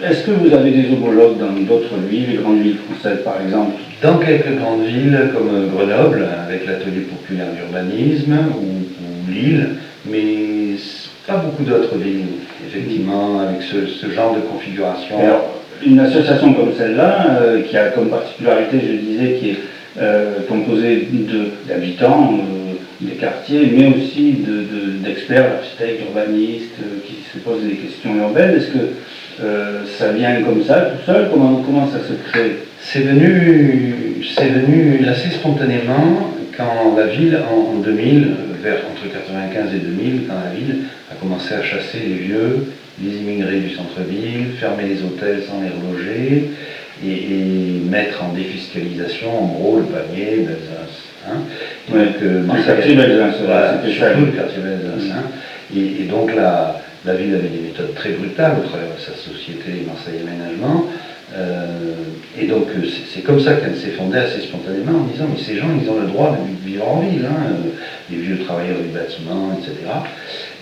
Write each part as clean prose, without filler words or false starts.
Est-ce que vous avez des homologues dans d'autres villes, grandes villes françaises par exemple? Dans quelques grandes villes comme Grenoble, avec l'atelier populaire d'urbanisme, ou Lille, mais pas beaucoup d'autres villes, effectivement, avec ce genre de configuration. Alors, une association comme celle-là, qui a comme particularité, je disais, qui est composée d'habitants des quartiers, mais aussi d'experts, d'architectes, d'urbanistes, qui se posent des questions urbaines, est-ce que ça vient comme ça, tout seul? Comment ça se crée? C'est venu assez spontanément quand la ville, en 2000, entre 1995 et 2000, quand la ville a commencé à chasser les vieux, les immigrés du centre-ville, fermer les hôtels sans les reloger, et mettre en défiscalisation, en gros, le panier, Belzunce. Le quartier Belzunce, c'était ça. Le quartier Belzunce. Et donc la ville avait des méthodes très brutales au travers de sa société Marseille Aménagement. Et donc c'est comme ça qu'elle s'est fondée assez spontanément en disant mais ces gens ils ont le droit de vivre en ville, les vieux travailleurs du bâtiment, etc.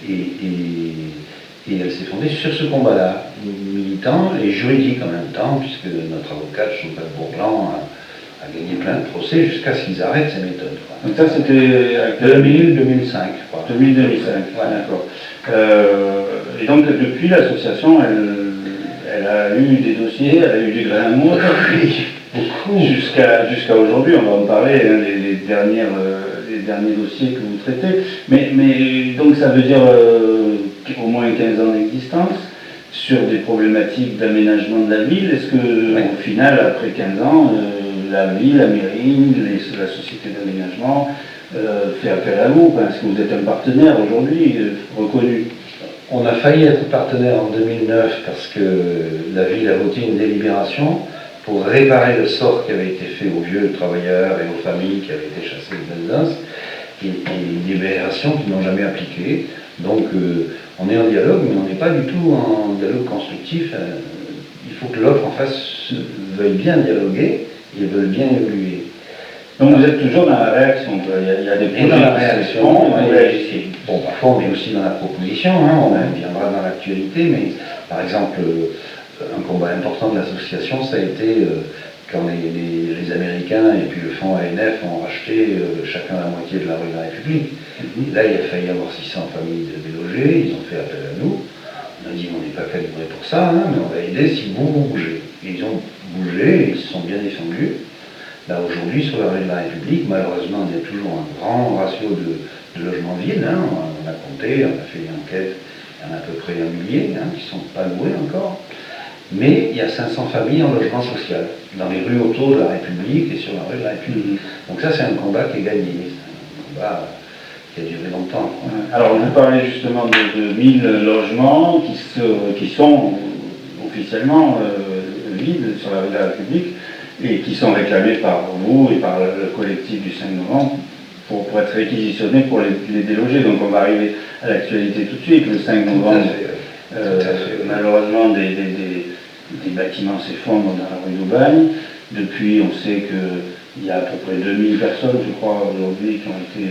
Et elle s'est fondée sur ce combat-là, militant et juridique en même temps, puisque notre avocate Chantal Bourglan a gagné plein de procès jusqu'à ce qu'ils arrêtent ces méthodes. Donc ça c'était 2000-2005, je crois. 2000-2005, ouais, d'accord. Et donc depuis l'association, elle a eu des dossiers, elle a eu des grains à moudre, jusqu'à aujourd'hui, on va en parler, les derniers dossiers que vous traitez. Mais donc ça veut dire au moins 15 ans d'existence sur des problématiques d'aménagement de la ville. Est-ce que au final, après 15 ans, la ville, la mairie, la société d'aménagement fait appel à vous? Est-ce que vous êtes un partenaire aujourd'hui reconnu? On a failli être partenaire en 2009 parce que la ville a voté une délibération pour réparer le sort qui avait été fait aux vieux travailleurs et aux familles qui avaient été chassées de Belzunce, et une délibération qu'ils n'ont jamais appliquée. Donc on est en dialogue, mais on n'est pas du tout en dialogue constructif. Il faut que l'autre en face veuille bien dialoguer et veuille bien évoluer. Donc vous êtes toujours dans la réaction, il y a des projets dans la réaction, vous réagissez. Bon, parfois on est aussi dans la proposition, on viendra dans l'actualité, mais par exemple, un combat important de l'association, ça a été quand les Américains et puis le fonds ANF ont racheté chacun la moitié de la rue de la République. Et là, il a failli y avoir 600 familles délogées, ils ont fait appel à nous. On a dit on n'est pas calibré pour ça, mais on va aider si vous bougez. Et ils ont bougé, et ils se sont bien défendus. Là aujourd'hui, sur la rue de la République, malheureusement, il y a toujours un grand ratio de logements vides. On a compté, on a fait une enquête, il y en a à peu près 1 millier qui ne sont pas loués encore. Mais il y a 500 familles en logement social, dans les rues autour de la République et sur la rue de la République. Donc ça, c'est un combat qui est gagné. C'est un combat qui a duré longtemps. Alors, vous parlez justement de 1000 logements qui sont officiellement vides sur la rue de la République, et qui sont réclamés par vous et par le collectif du 5 novembre pour être réquisitionnés pour les déloger. Donc on va arriver à l'actualité tout de suite. Le 5 novembre, malheureusement, des bâtiments s'effondrent dans la rue d'Aubagne. Depuis, on sait qu'il y a à peu près 2000 personnes, je crois, aujourd'hui, qui ont été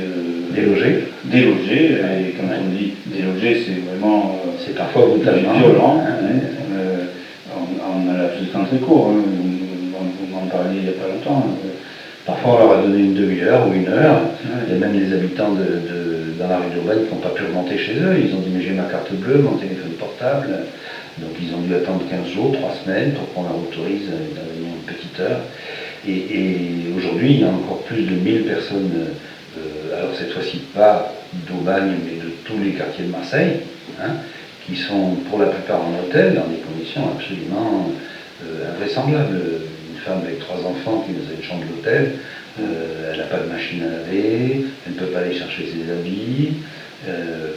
délogées. Et quand on dit délogées, c'est vraiment c'est parfois violent. On a la tout le temps très court. Vous m'en parliez il n'y a pas longtemps. Parfois on leur a donné une demi-heure ou 1 heure. Il y a même des habitants dans la rue d'Aubagne qui n'ont pas pu remonter chez eux. Ils ont dit mais j'ai ma carte bleue, mon téléphone portable. Donc ils ont dû attendre 15 jours, 3 semaines pour qu'on leur autorise à venir une petite heure. Et aujourd'hui il y a encore plus de 1000 personnes, alors cette fois-ci pas d'Aubagne mais de tous les quartiers de Marseille, qui sont pour la plupart en hôtel dans des conditions absolument invraisemblables. Une femme avec 3 enfants qui est dans une chambre d'hôtel, elle n'a pas de machine à laver, elle ne peut pas aller chercher ses habits,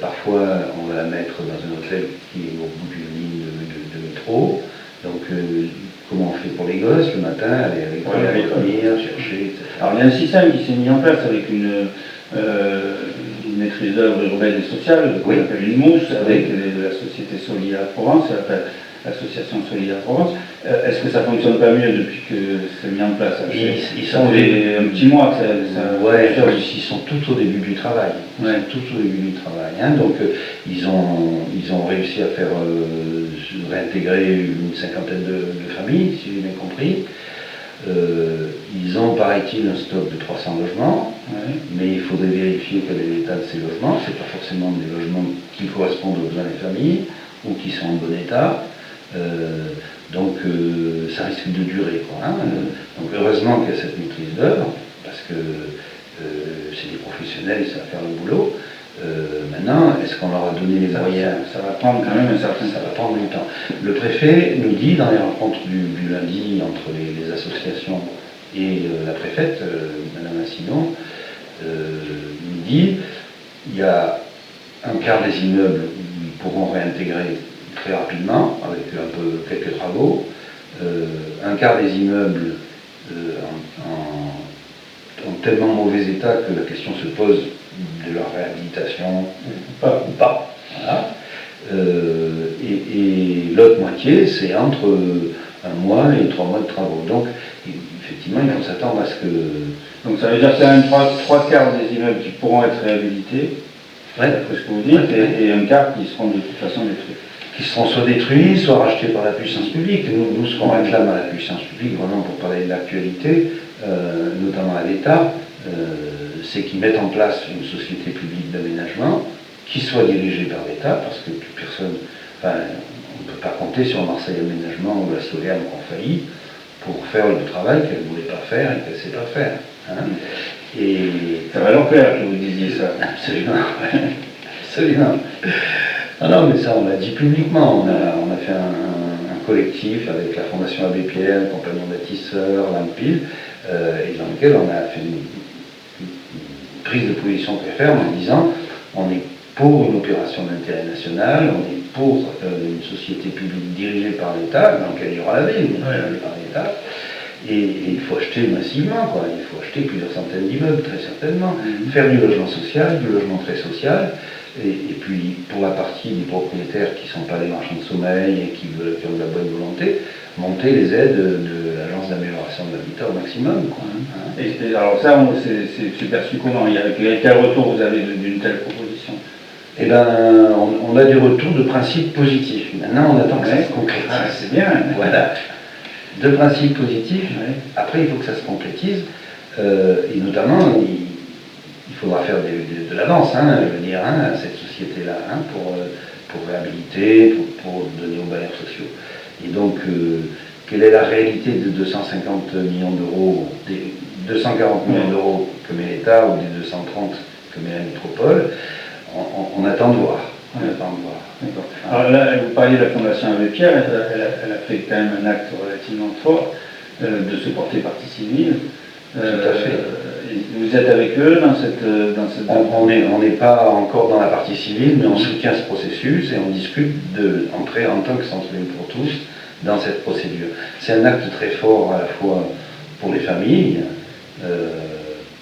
parfois on va la mettre dans un hôtel qui est au bout d'une ligne de métro, donc comment on fait pour les gosses le matin, aller à l'école, venir, chercher, etc. Alors il y a un système qui s'est mis en place avec une maîtrise d'œuvre urbaine et sociale, qu'on appelle une mousse, avec la société Solidaire Provence, l'association Solidaire Provence. Est-ce que ça fonctionne pas mieux depuis que c'est mis en place? Ils Ça sont fait un petit mois que ça ouais, fonctionne. ils sont tout au début du travail. Ils Ouais. sont tout au début du travail. Hein. Donc ils ont réussi à faire réintégrer une cinquantaine de familles, si j'ai bien compris. Ils ont, paraît-il, un stock de 300 logements, Ouais. mais il faudrait vérifier quel est l'état de ces logements. Ce n'est pas forcément des logements qui correspondent aux besoins des familles ou qui sont en bon état. Donc ça risque de durer, quoi, hein. Donc heureusement qu'il y a cette maîtrise d'œuvre, parce que c'est des professionnels, ils savent faire le boulot. Maintenant, est-ce qu'on leur a donné les moyens? Ça va prendre quand même un certain Ça temps. va prendre du temps. Le préfet nous dit, dans les rencontres du lundi entre les associations et la préfète, Madame Assinon, nous dit il y a un quart des immeubles où ils pourront réintégrer très rapidement, avec quelques travaux, un quart des immeubles en tellement mauvais état que la question se pose de leur réhabilitation ou pas. Voilà. Et l'autre moitié, c'est entre un mois et 3 mois de travaux. Donc, effectivement, il faut s'attendre à ce que... Donc ça veut dire qu'il y a même trois quarts des immeubles qui pourront être réhabilités, d'après ce que vous dites, et un quart qui seront de toute façon détruits. Qui seront soit détruits, soit rachetés par la puissance publique. Nous ce qu'on réclame à la puissance publique, vraiment pour parler de l'actualité, notamment à l'État, c'est qu'ils mettent en place une société publique d'aménagement qui soit dirigée par l'État, parce que toute personne, enfin, on ne peut pas compter sur Marseille Aménagement ou la Solerne qui ont failli pour faire le travail qu'elle ne voulait pas faire et qu'elle ne sait pas faire. Hein. Et ça va leur plaire que vous disiez ça. Absolument. Absolument. Non, mais ça, on l'a dit publiquement. On a fait un collectif avec la Fondation Abbé Pierre, le Compagnon Bâtisseur, l'Ampil, et dans lequel on a fait une prise de position très ferme en disant on est pour une opération d'intérêt national, on est pour une société publique dirigée par l'État, dans laquelle il y aura la ville, mais dirigée par l'État. Et il faut acheter massivement, quoi. Il faut acheter plusieurs centaines d'immeubles, très certainement. Faire du logement social, du logement très social. Et puis, pour la partie des propriétaires qui ne sont pas des marchands de sommeil et qui ont de la bonne volonté, monter les aides de l'Agence d'amélioration de l'habitat au maximum, quoi. Et alors ça, c'est perçu comment? Quel retour vous avez d'une telle proposition? Eh bien, on a des retours de principes positifs. Maintenant, on attend que ça se concrétise. Ah, c'est bien. Voilà. De principes positifs. Après, il faut que ça se concrétise. Et notamment, il faudra faire de l'avance, hein, je veux dire, hein, à cette société-là, hein, pour réhabiliter, pour donner aux bailleurs sociaux. Et donc, quelle est la réalité de 250 millions d'euros, des 240 millions d'euros que met l'État ou des 230 que met la métropole? On attend de voir. On attend de voir. D'accord. Alors là, vous parliez de la Fondation Abbé Pierre, elle a fait quand même un acte relativement fort de se porter partie civile. Tout à fait. Vous êtes avec eux dans cette... On n'est pas encore dans la partie civile, mais on soutient ce processus et on discute d'entrer en tant que centre libre pour tous dans cette procédure. C'est un acte très fort à la fois pour les familles,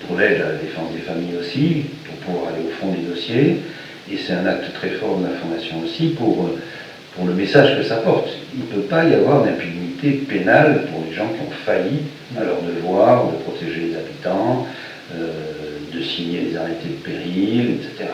pour l'aide à la défense des familles aussi, pour pouvoir aller au fond des dossiers, et c'est un acte très fort de la Fondation aussi pour le message que ça porte. Il ne peut pas y avoir d'impunité pénale pour les gens qui ont failli à leur devoir de protéger les habitants, de signer les arrêtés de péril, etc.